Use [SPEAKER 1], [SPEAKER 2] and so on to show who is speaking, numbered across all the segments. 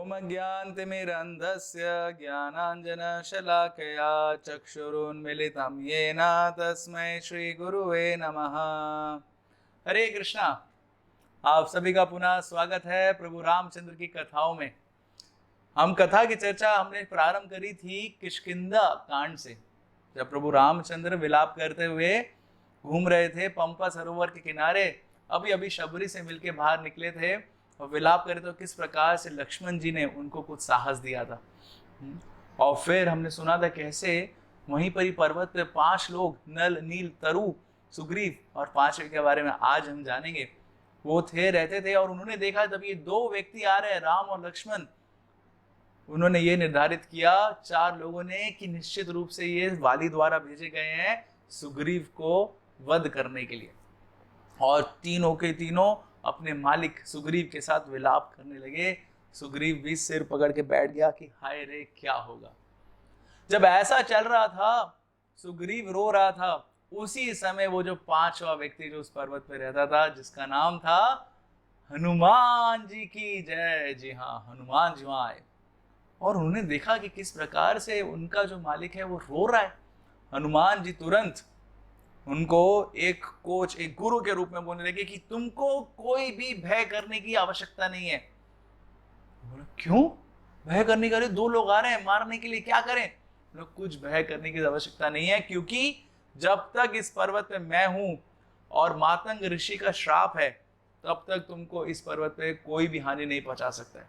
[SPEAKER 1] ओम ज्ञानतिमिरन्धस्य ज्ञानाञ्जनशलाकया चक्षुरुन्मिलितं येन तस्मै श्रीगुरुवे नमः। हरे कृष्णा। आप सभी का पुनः स्वागत है प्रभु रामचंद्र की कथाओं में। हम कथा की चर्चा हमने प्रारंभ करी थी किष्किंधा कांड से, जब प्रभु रामचंद्र विलाप करते हुए घूम रहे थे पंपा सरोवर के किनारे। अभी अभी शबरी से मिलके बाहर निकले थे और विलाप करे तो किस प्रकार से लक्ष्मण जी ने उनको कुछ साहस दिया था। और फिर हमने सुना था कैसे वहीं पर ही पर्वत पे 5 लोग, नल, नील, तरु, सुग्रीव और 5वें के बारे में आज हम जानेंगे। वो रहते थे और उन्होंने देखा तब ये 2 व्यक्ति आ रहे हैं, राम और लक्ष्मण। उन्होंने ये निर्धारित किया 4 लोगों ने कि निश्चित रूप से ये वाली द्वारा भेजे गए हैं सुग्रीव को वध करने के लिए। और तीनों के तीनों अपने मालिक सुग्रीव के साथ विलाप करने लगे। सुग्रीव भी सिर पकड़ के बैठ गया कि हाय रे क्या होगा। जब ऐसा चल रहा था, सुग्रीव रो रहा था, उसी समय वो जो 5वां व्यक्ति जो उस पर्वत पे रहता था, जिसका नाम था हनुमान जी की जय। जी हाँ, हनुमान जी वहां आए और उन्होंने देखा कि किस प्रकार से उनका जो मालिक है वो रो रहा है। हनुमान जी तुरंत उनको एक कोच, एक गुरु के रूप में बोलने लगे कि तुमको कोई भी भय करने की आवश्यकता नहीं है। बोला क्यों भय करने का? 2 लोग आ रहे हैं मारने के लिए, क्या करें? बोला कुछ भय करने की आवश्यकता नहीं है, क्योंकि जब तक इस पर्वत पे मैं हूं और मातंग ऋषि का श्राप है, तब तक तुमको इस पर्वत पे कोई भी हानि नहीं पहुंचा सकता है।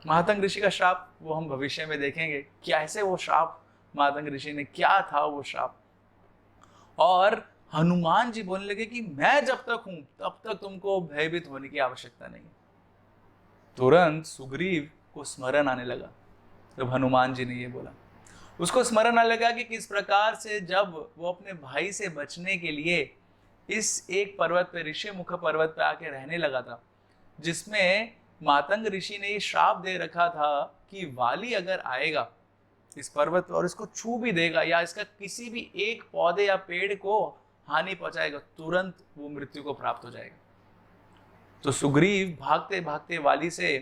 [SPEAKER 1] मातंग ऋषि का श्राप वो हम भविष्य में देखेंगे, कैसे वो श्राप मातंग ऋषि ने, क्या था वो श्राप। और हनुमान जी बोलने लगे कि मैं जब तक हूं तब तक तुमको भयभीत होने की आवश्यकता नहीं। तुरंत सुग्रीव को स्मरण आने लगा जब हनुमान जी ने ये बोला। उसको स्मरण आने लगा कि किस प्रकार से जब वो अपने भाई से बचने के लिए इस एक पर्वत पे, ऋषिमुख पर्वत पे आके रहने लगा था, जिसमें मातंग ऋषि ने ये श्राप दे रखा था कि वाली अगर आएगा इस पर्वत पर और इसको छू भी देगा या इसका किसी भी एक पौधे या पेड़ को हानि पहुंचाएगा, तुरंत वो मृत्यु को प्राप्त हो जाएगा। तो सुग्रीव भागते भागते वाली से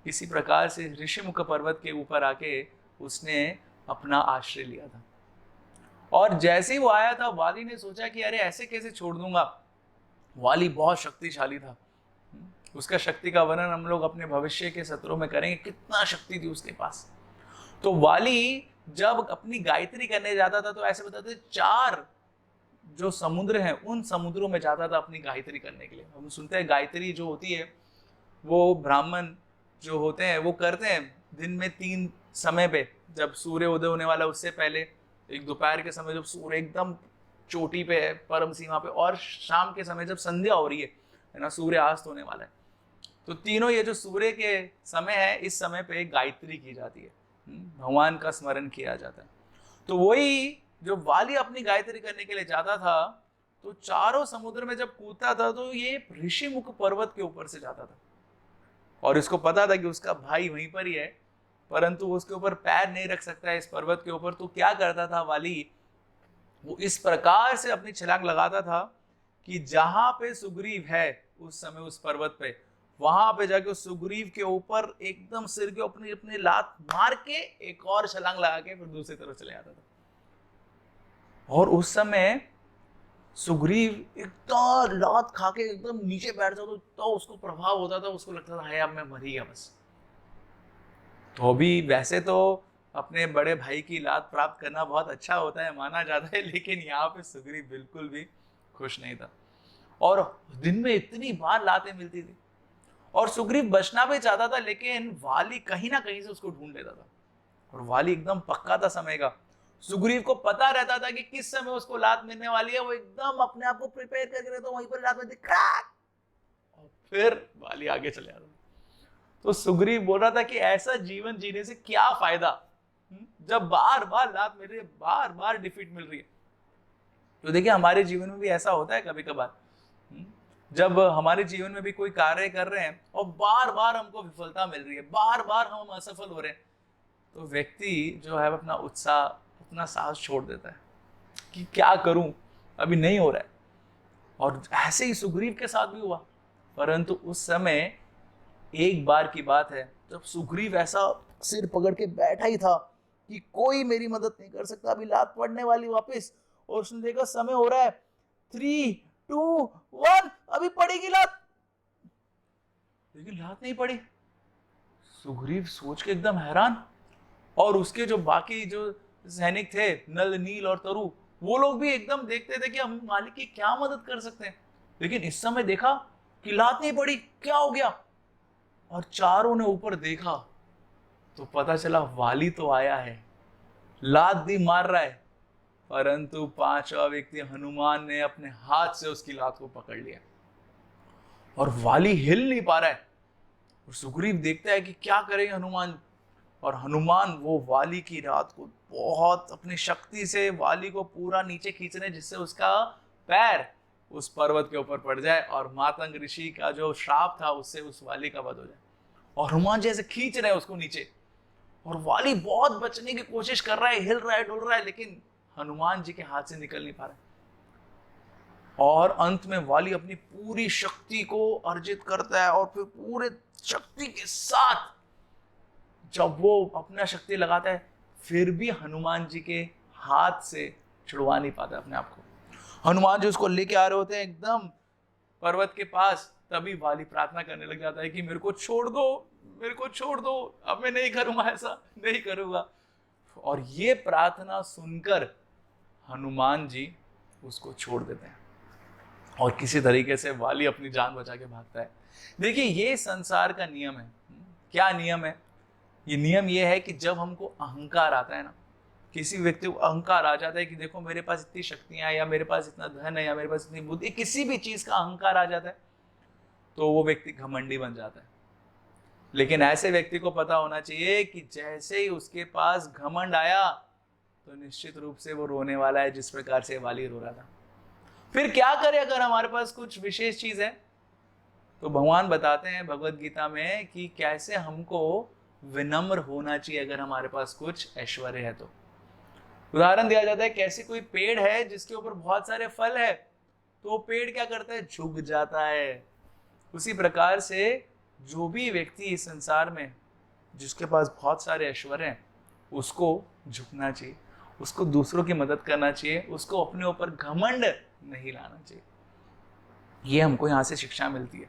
[SPEAKER 1] किसी प्रकार से ऋषिमुख पर्वत के ऊपर आके उसने अपना आश्रय लिया था। और जैसे ही वो आया था, वाली ने सोचा कि अरे ऐसे कैसे छोड़ दूंगा। वाली बहुत शक्तिशाली था। उसका शक्ति का वर्णन हम लोग अपने भविष्य के सत्रों में करेंगे, कितना शक्ति थी उसके पास। तो वाली जब अपनी गायत्री करने जाता था तो ऐसे बताते 4 जो समुद्र हैं उन समुद्रों में जाता था अपनी गायत्री करने के लिए। हम सुनते हैं गायत्री जो होती है वो ब्राह्मण जो होते हैं वो करते हैं दिन में 3 समय पे, जब सूर्य उदय होने वाला उससे पहले, एक दोपहर के समय जब सूर्य एकदम चोटी पे है, परम सीमा पे, और शाम के समय जब संध्या हो रही है ना, सूर्य अस्त होने वाला है। तो तीनों ये जो सूर्य के समय है, इस समय पे गायत्री की जाती है, भगवान का स्मरण किया जाता है। तो वही जो वाली अपनी गायत्री करने के लिए जाता था, तो चारों समुद्र में जब कूदता था तो ये ऋषिमुख पर्वत के ऊपर से जाता था। और इसको पता था कि उसका भाई वहीं पर ही है, परंतु उसके ऊपर पैर नहीं रख सकता है इस पर्वत के ऊपर। तो क्या करता था वाली, वो इस प्रकार से अपनी छलांग लगाता था कि जहां पे सुग्रीव है उस समय उस पर्वत पे, वहां पे जाके उस सुग्रीव के ऊपर एकदम सिर के अपनी अपनी लात मार के एक और छलांग लगा के फिर दूसरी तरफ चले जाता था। और उस समय सुग्रीव एकदम लात खा के एकदम नीचे बैठ जाता तो उसको प्रभाव होता था, उसको लगता था हाय अब मैं मर ही गया बस। तो अभी वैसे तो अपने बड़े भाई की लात प्राप्त करना बहुत अच्छा होता है, माना जाता है, लेकिन यहाँ पे सुग्रीव बिल्कुल भी खुश नहीं था। और दिन में इतनी बार लातें मिलती थी और सुग्रीव बचना भी चाहता था, लेकिन वाली कहीं ना कहीं से उसको ढूंढ लेता था। और वाली एकदम पक्का था समय का। सुग्रीव को पता रहता था कि किस समय उसको लात मिलने वाली है, वो एकदम अपने आप को प्रिपेयर करके रहता, वहीं पर लात में दिखा और फिर वाली आगे चले जाता। तो सुग्रीव बोल रहा था कि ऐसा जीवन जीने से क्या फायदा, जब बार बार लात मिल रही है, बार बार डिफीट मिल रही है। तो देखिए हमारे जीवन में भी ऐसा होता है कभी कभार, जब हमारे जीवन में भी कोई कार्य कर रहे हैं और बार बार हमको विफलता मिल रही है, बार बार हम असफल हो रहे हैं, तो व्यक्ति जो है अपना उत्साह, अपना साहस छोड़ देता है कि क्या करूं, अभी नहीं हो रहा है। और ऐसे ही सुग्रीव के साथ भी हुआ। परंतु उस समय एक बार की बात है जब सुग्रीव ऐसा सिर पकड़ के बैठा ही था कि कोई मेरी मदद नहीं कर सकता, अभी लात पड़ने वाली वापस, और उसने देखा समय हो रहा है, 3, 2, 1, अभी पड़ेगी लात, लेकिन लात नहीं पड़ी। सुग्रीव सोच के एकदम हैरान, और उसके जो बाकी जो सैनिक थे नल, नील और तरु, वो लोग भी एकदम देखते थे कि हम मालिक की क्या मदद कर सकते हैं, लेकिन इस समय देखा कि लात नहीं पड़ी, क्या हो गया। और चारों ने ऊपर देखा तो पता चला वाली तो आया है, लात भी मार रहा है, परंतु पांचवा व्यक्ति हनुमान ने अपने हाथ से उसकी लात को पकड़ लिया और वाली हिल नहीं पा रहा है। और सुग्रीव देखता है कि क्या करेंगे हनुमान, और हनुमान वो वाली की लात को बहुत अपनी शक्ति से वाली को पूरा नीचे खींच रहे हैं, जिससे उसका पैर उस पर्वत के ऊपर पड़ जाए और मातंग ऋषि का जो श्राप था उससे उस वाली का वध हो जाए। और हनुमान जैसे खींच रहे हैं उसको नीचे, और वाली बहुत बचने की कोशिश कर रहा है, हिल रहा है, डुल रहा है, लेकिन हनुमान जी के हाथ से निकल नहीं पा रहा है। और अंत में वाली अपनी पूरी शक्ति को अर्जित करता है, और फिर पूरे शक्ति के साथ जब वो अपना शक्ति लगाता है, फिर भी हनुमान जी के हाथ से छुड़वा नहीं पाता अपने आप को। हनुमान जी उसको लेके आ रहे होते हैं एकदम पर्वत के पास, तभी वाली प्रार्थना करने लग जाता है कि मेरे को छोड़ दो, मेरे को छोड़ दो, अब मैं नहीं करूंगा, ऐसा नहीं करूंगा। और ये प्रार्थना सुनकर हनुमान जी उसको छोड़ देते हैं और किसी तरीके से वाली अपनी जान बचा के भागता है। देखिए, ये संसार का नियम है। क्या नियम है? ये नियम ये है कि जब हमको अहंकार आता है ना, किसी व्यक्ति को अहंकार आ जाता है कि देखो मेरे पास इतनी शक्तियां हैं, या मेरे पास इतना धन है, या मेरे पास इतनी बुद्धि, किसी भी चीज का अहंकार आ जाता है, तो वो व्यक्ति घमंडी बन जाता है। लेकिन ऐसे व्यक्ति को पता होना चाहिए कि जैसे ही उसके पास घमंड आया तो निश्चित रूप से वो रोने वाला है, जिस प्रकार से वाली रो रहा था। फिर क्या करें अगर हमारे पास कुछ विशेष चीज है? तो भगवान बताते हैं भगवत गीता में कि कैसे हमको विनम्र होना चाहिए अगर हमारे पास कुछ ऐश्वर्य है। तो उदाहरण दिया जाता है, कैसे कोई पेड़ है जिसके ऊपर बहुत सारे फल है, तो वो पेड़ क्या करता है? झुक जाता है। उसी प्रकार से जो भी व्यक्ति इस संसार में जिसके पास बहुत सारे ऐश्वर्य हैं, उसको झुकना चाहिए, उसको दूसरों की मदद करना चाहिए, उसको अपने ऊपर घमंड नहीं लाना चाहिए। ये हमको यहाँ से शिक्षा मिलती है।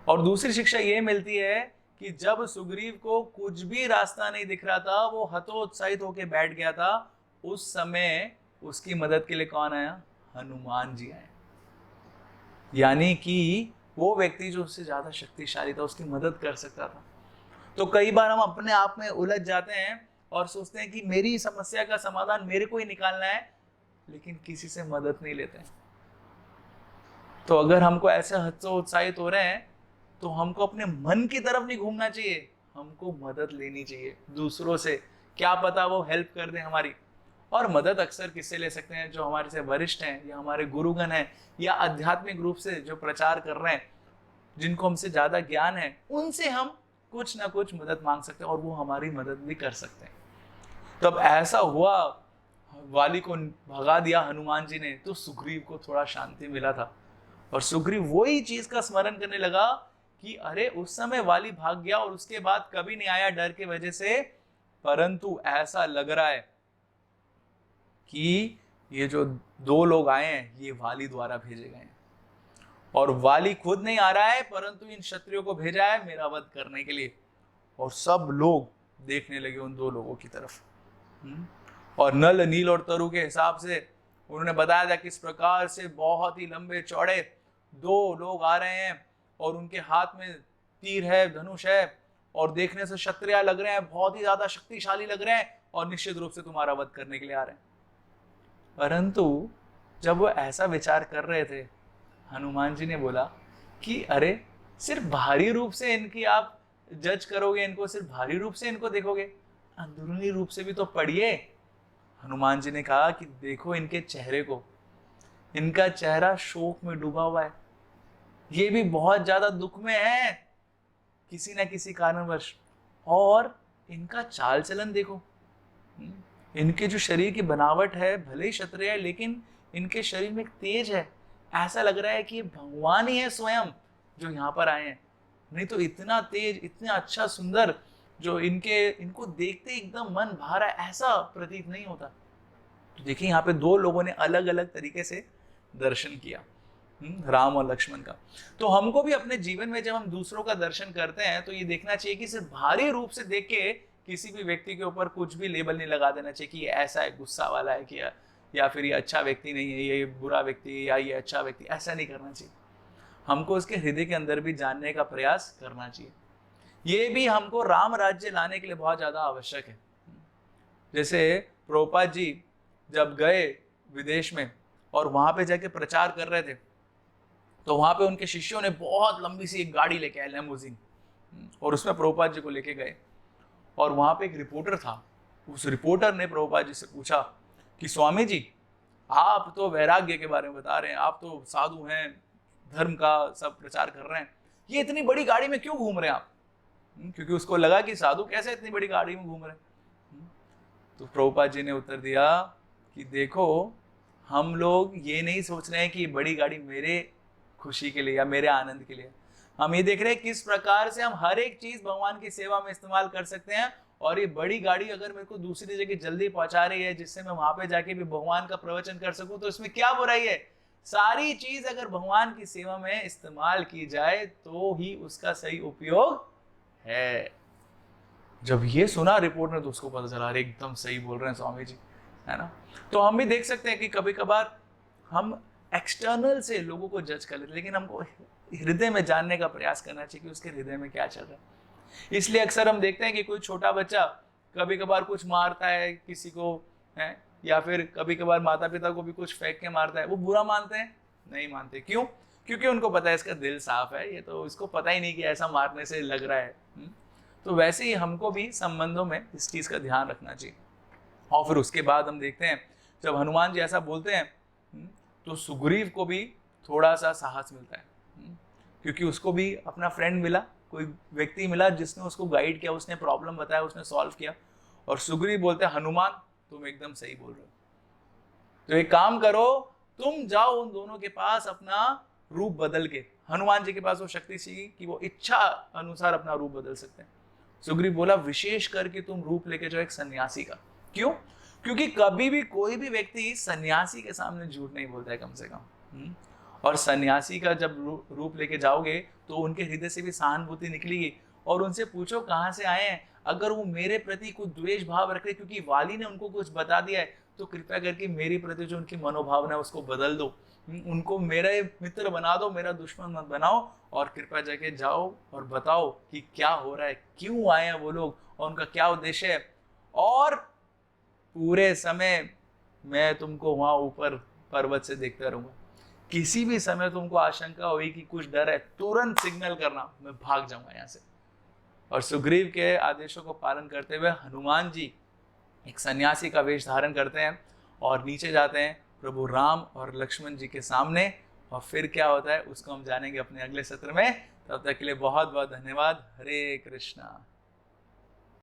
[SPEAKER 1] और दूसरी शिक्षा ये मिलती है कि जब सुग्रीव को कुछ भी रास्ता नहीं दिख रहा था, वो हतोत्साहित होकर बैठ गया था, उस समय उसकी मदद के लिए कौन आया? हनुमान जी आए। यानी कि वो व्यक्ति जो उससे ज्यादा शक्तिशाली था, उसकी मदद कर सकता था। तो कई बार हम अपने आप में उलझ जाते हैं और सोचते हैं कि मेरी समस्या का समाधान मेरे को ही निकालना है, लेकिन किसी से मदद नहीं लेते हैं। तो अगर हमको ऐसे हतोत्साहित हो रहे हैं, तो हमको अपने मन की तरफ नहीं घूमना चाहिए, हमको मदद लेनी चाहिए दूसरों से। क्या पता वो हेल्प कर दे हमारी। और मदद अक्सर किससे ले सकते हैं? जो हमारे से वरिष्ठ हैं, या हमारे गुरुगण हैं, या आध्यात्मिक रूप से जो प्रचार कर रहे हैं, जिनको हमसे ज्यादा ज्ञान है, उनसे हम कुछ ना कुछ मदद मांग सकते हैं और वो हमारी मदद भी कर सकते हैं। तो अब ऐसा हुआ, वाली को भगा दिया हनुमान जी ने, तो सुग्रीव को थोड़ा शांति मिला था। और सुग्रीव वही चीज का स्मरण करने लगा कि अरे उस समय वाली भाग गया और उसके बाद कभी नहीं आया डर की वजह से, परंतु ऐसा लग रहा है कि ये जो 2 लोग आए हैं, ये वाली द्वारा भेजे गए हैं। और वाली खुद नहीं आ रहा है, परंतु इन क्षत्रियों को भेजा है मेरा वध करने के लिए। और सब लोग देखने लगे उन 2 लोगों की तरफ। और नल, नील और तरु के हिसाब से उन्होंने बताया था किस प्रकार से बहुत ही लंबे चौड़े 2 लोग आ रहे हैं, और उनके हाथ में तीर है, धनुष है, और देखने से क्षत्रिय लग रहे हैं, बहुत ही ज्यादा शक्तिशाली लग रहे हैं, और निश्चित रूप से तुम्हारा वध करने के लिए आ रहे हैं। परंतु जब वो ऐसा विचार कर रहे थे, हनुमान जी ने बोला कि अरे सिर्फ बाहरी रूप से इनकी आप जज करोगे, इनको सिर्फ बाहरी रूप से इनको देखोगे, अंदरूनी रूप से भी तो पढ़िए। हनुमान जी ने कहा कि देखो इनके चेहरे को, इनका चेहरा शोक में डूबा हुआ है, ये भी बहुत ज्यादा दुख में है किसी ना किसी कारणवश। और इनका चाल चलन देखो, इनके जो शरीर की बनावट है, भले ही क्षत्रिय है, लेकिन इनके शरीर में एक तेज है। ऐसा लग रहा है कि ये भगवान ही है स्वयं जो यहाँ पर आए हैं। नहीं तो इतना तेज, इतना अच्छा सुंदर, जो इनको देखते ही एकदम मन भा रहा है, ऐसा प्रतीत नहीं होता। तो देखिए यहाँ पे दो लोगों ने अलग अलग तरीके से दर्शन किया, राम और लक्ष्मण का। तो हमको भी अपने जीवन में जब हम दूसरों का दर्शन करते हैं तो ये देखना चाहिए कि सिर्फ बाहरी रूप से देख के किसी भी व्यक्ति के ऊपर कुछ भी लेबल नहीं लगा देना चाहिए कि ये ऐसा है, गुस्सा वाला है, कि या फिर ये अच्छा व्यक्ति नहीं है, ये बुरा व्यक्ति है, या ये अच्छा व्यक्ति, ऐसा नहीं करना चाहिए। हमको उसके हृदय के अंदर भी जानने का प्रयास करना चाहिए। ये भी हमको राम राज्य लाने के लिए बहुत ज़्यादा आवश्यक है। जैसे प्रभुपाद जी जब गए विदेश में और वहाँ पे जाके प्रचार कर रहे थे, तो वहाँ पे उनके शिष्यों ने बहुत लंबी सी एक गाड़ी लेके आए, लैम्बोर्गिनी, और उसमें प्रभुपाद जी को लेके गए। और वहाँ पे एक रिपोर्टर था। उस रिपोर्टर ने प्रभुपाद जी से पूछा कि स्वामी जी, आप तो वैराग्य के बारे में बता रहे हैं, आप तो साधु हैं, धर्म का सब प्रचार कर रहे हैं, ये इतनी बड़ी गाड़ी में क्यों घूम रहे हैं आप? क्योंकि उसको लगा कि साधु कैसे इतनी बड़ी गाड़ी में घूम रहे हैं। तो प्रभुपाद जी ने उत्तर दिया कि देखो, हम लोग ये नहीं सोच रहे हैं कि बड़ी गाड़ी मेरे खुशी के लिए या मेरे आनंद के लिए, हम ये देख रहे हैं किस प्रकार से हम हर एक चीज भगवान की सेवा में इस्तेमाल कर सकते हैं। और ये बड़ी गाड़ी अगर मेरे को दूसरी जगह जल्दी पहुंचा रही है, जिससे मैं वहां पे जाके भी भगवान का प्रवचन कर सकूं, तो इसमें क्या बुराई है? सारी चीज अगर भगवान की सेवा में इस्तेमाल की जाए तो ही उसका सही उपयोग है। जब ये सुना रिपोर्ट ने तो उसको पता चला, अरे एकदम सही बोल रहे हैं स्वामी जी, है ना। तो हम भी देख सकते हैं कि कभी कभार हम एक्सटर्नल से लोगों को जज कर लेते, लेकिन हमको हृदय में जानने का प्रयास करना चाहिए कि उसके हृदय में क्या चल रहा है। इसलिए अक्सर हम देखते हैं कि कोई छोटा बच्चा कभी कभार कुछ मारता है किसी को, है, या फिर कभी कभार माता पिता को भी कुछ फेंक के मारता है, वो बुरा मानते हैं? नहीं मानते। क्यों? क्योंकि उनको पता है इसका दिल साफ है, ये तो इसको पता ही नहीं कि ऐसा मारने से लग रहा है। तो वैसे ही हमको भी संबंधों में इस चीज का ध्यान रखना चाहिए। और फिर उसके बाद हम देखते हैं जब हनुमान जी ऐसा बोलते हैं तो सुग्रीव को भी थोड़ा सा साहस मिलता है, क्योंकि उसको भी अपना फ्रेंड मिला, कोई व्यक्ति मिला जिसने उसको गाइड किया, उसने प्रॉब्लम बताया, उसने सॉल्व किया। और सुग्रीव बोलते हैं, हनुमान तुम एकदम सही बोल रहे हो, तो एक काम करो, तुम जाओ उन दोनों के पास अपना रूप बदल के। हनुमान जी के पास वो शक्ति थी कि वो इच्छा अनुसार अपना रूप बदल सकते हैं। सुग्रीव बोला, विशेष करके तुम रूप लेके जाओ एक सन्यासी का। क्यों? क्योंकि कभी भी कोई भी व्यक्ति सन्यासी के सामने झूठ नहीं बोलता है, कम से कम। और सन्यासी का जब रूप लेके जाओगे तो उनके हृदय से भी सहानुभूति निकलेगी। और उनसे पूछो कहाँ से आए हैं। अगर वो मेरे प्रति कुछ द्वेष भाव रख रहे क्योंकि वाली ने उनको कुछ बता दिया है, तो कृपया करके मेरी प्रति जो उनकी मनोभावना है उसको बदल दो, उनको मेरे मित्र बना दो, मेरा दुश्मन मत बनाओ। और कृपया जाके जाओ और बताओ कि क्या हो रहा है, क्यों आए हैं वो लोग और उनका क्या उद्देश्य है। और पूरे समय मैं तुमको वहां ऊपर पर्वत से देखता रहूंगा। किसी भी समय तुमको आशंका हुई कि कुछ डर है, तुरंत सिग्नल करना, मैं भाग जाऊंगा यहाँ से। और सुग्रीव के आदेशों को पालन करते हुए हनुमान जी एक सन्यासी का वेश धारण करते हैं और नीचे जाते हैं प्रभु राम और लक्ष्मण जी के सामने। और फिर क्या होता है उसको हम जानेंगे अपने अगले सत्र में। तब तक के लिए बहुत बहुत धन्यवाद। हरे कृष्णा।